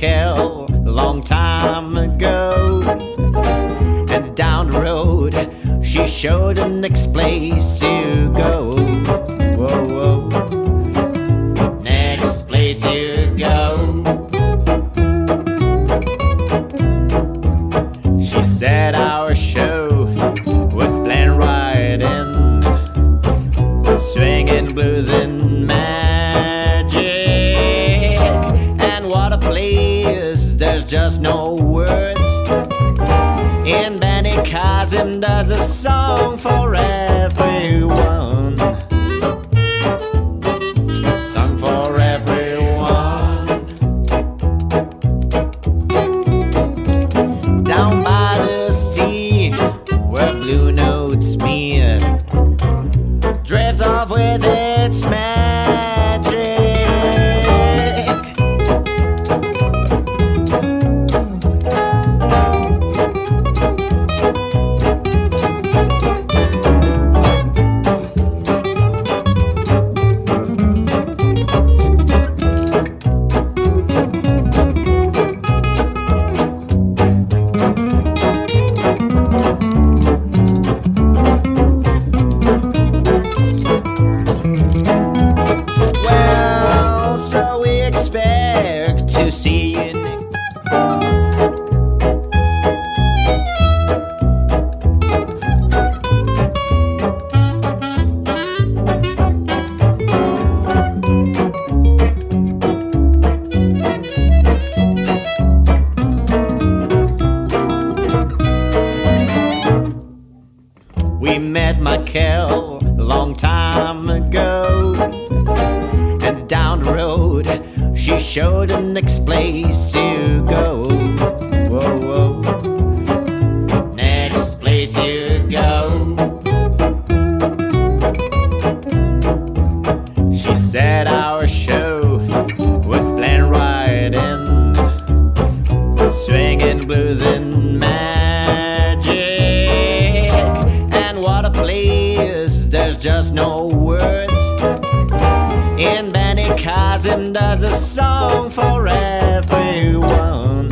Michael a long time ago. And down the road she showed the next place to go. Whoa, whoa. Next place to go. She said our show would blend right in, swinging blues and magic. And what a place, there's just no words. And Benny Kazim does a song for everyone. Song for everyone. Down by the sea, where blue notes meet, drifts off with its magic. So we expect to see you next. We met Michael a long time ago. And down the road she showed the next place to go. Whoa, whoa. Next place to go. She said our show would blend right in, swinging blues and magic. And what a place, there's just no words. And Benny Kazim does a song for everyone.